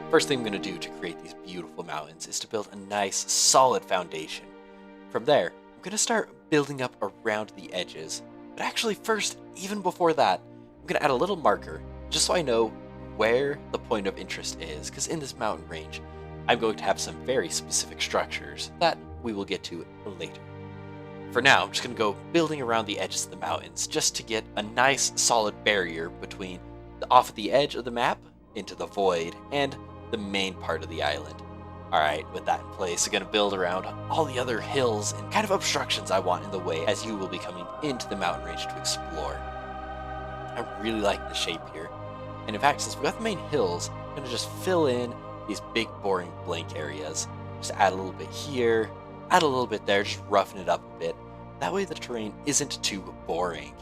First thing I'm going to do to create these beautiful mountains is to build a nice, solid foundation. From there, I'm going to start building up around the edges. But actually first, even before that, I'm going to add a little marker just so I know where the point of interest is, because in this mountain range, I'm going to have some very specific structures that we will get to later. For now, I'm just going to go building around the edges of the mountains just to get a nice solid barrier between off at the edge of the map into the void and the main part of the island. Alright, with that in place, I'm going to build around all the other hills and kind of obstructions I want in the way as you will be coming into the mountain range to explore. I really like the shape here. And in fact, since we've got the main hills, I'm going to just fill in these big boring blank areas. Just add a little bit here, add a little bit there, just roughen it up a bit. That way the terrain isn't too boring.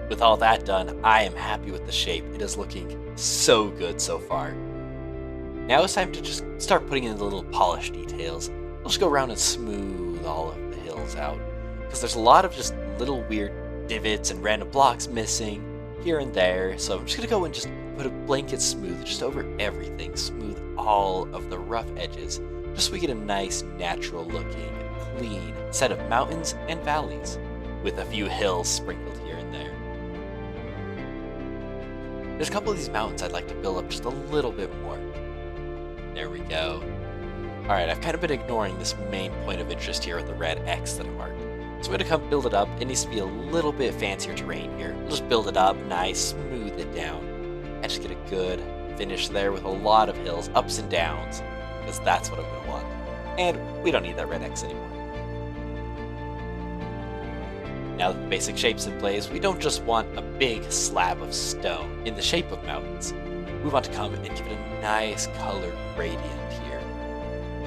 With all that done, I am happy with the shape. It is looking so good so far. Now it's time to just start putting in the little polish details. We'll just go around and smooth all of the hills out, because there's a lot of just little weird divots and random blocks missing here and there. So I'm just going to go and just put a blanket smooth just over everything. Smooth all of the rough edges, just so we get a nice, natural looking, clean set of mountains and valleys, with a few hills sprinkled here and there. There's a couple of these mountains I'd like to build up just a little bit more. There we go. Alright, I've kind of been ignoring this main point of interest here with the red X that I marked. So I'm going to come build it up. It needs to be a little bit fancier terrain here. We'll just build it up nice, smooth it down, and just get a good finish there with a lot of hills, ups and downs, because that's what I'm going to want. And we don't need that red X anymore. Now that the basic shape's in place, we don't just want a big slab of stone in the shape of mountains. We want to come and give it a nice color gradient here.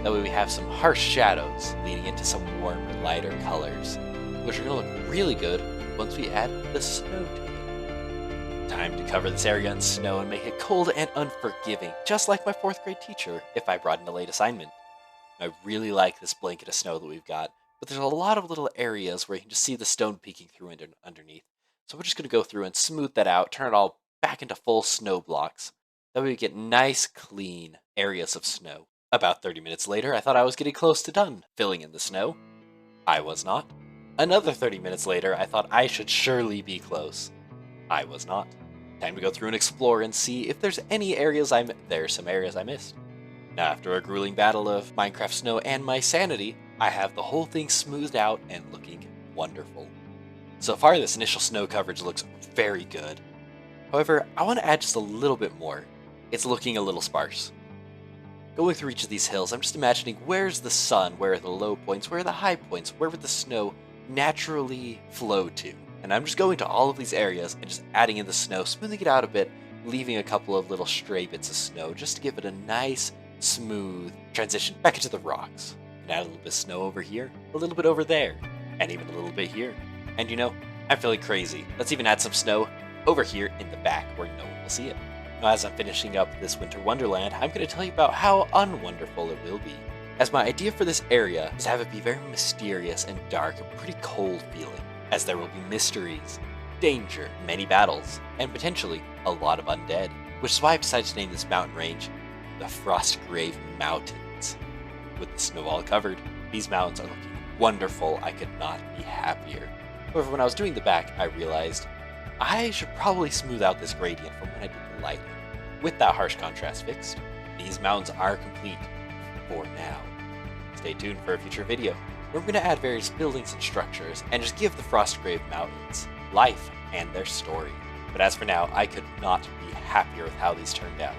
That way we have some harsh shadows leading into some warmer, lighter colors, which are going to look really good once we add the snow to it. Time to cover this area in snow and make it cold and unforgiving, just like my 4th grade teacher if I brought in a late assignment. I really like this blanket of snow that we've got, but there's a lot of little areas where you can just see the stone peeking through underneath. So we're just going to go through and smooth that out, turn it all back into full snow blocks. That way we get nice, clean areas of snow. About 30 minutes later, I thought I was getting close to done filling in the snow. I was not. Another 30 minutes later, I thought I should surely be close. I was not. Time to go through and explore and see if there's any areas there's some areas I missed. Now, after a grueling battle of Minecraft snow and my sanity, I have the whole thing smoothed out and looking wonderful. So far, this initial snow coverage looks very good. However, I want to add just a little bit more. It's looking a little sparse. Going through each of these hills, I'm just imagining where's the sun, where are the low points, where are the high points, where would the snow naturally flow to? And I'm just going to all of these areas and just adding in the snow, smoothing it out a bit, leaving a couple of little stray bits of snow just to give it a nice, smooth transition back into the rocks. And add a little bit of snow over here, a little bit over there, and even a little bit here. And you know, I'm feeling crazy. Let's even add some snow over here in the back where no one will see it. Now, as I'm finishing up this winter wonderland, I'm going to tell you about how unwonderful it will be. As my idea for this area is to have it be very mysterious and dark and pretty cold feeling, as there will be mysteries, danger, many battles, and potentially a lot of undead. Which is why I decided to name this mountain range the Frostgrave Mountains. With the snow all covered, these mountains are looking wonderful. I could not be happier. However, when I was doing the back, I realized I should probably smooth out this gradient from when I did the lighting. With that harsh contrast fixed, these mountains are complete for now. Stay tuned for a future video where I'm going to add various buildings and structures and just give the Frostgrave Mountains life and their story. But as for now, I could not be happier with how these turned out.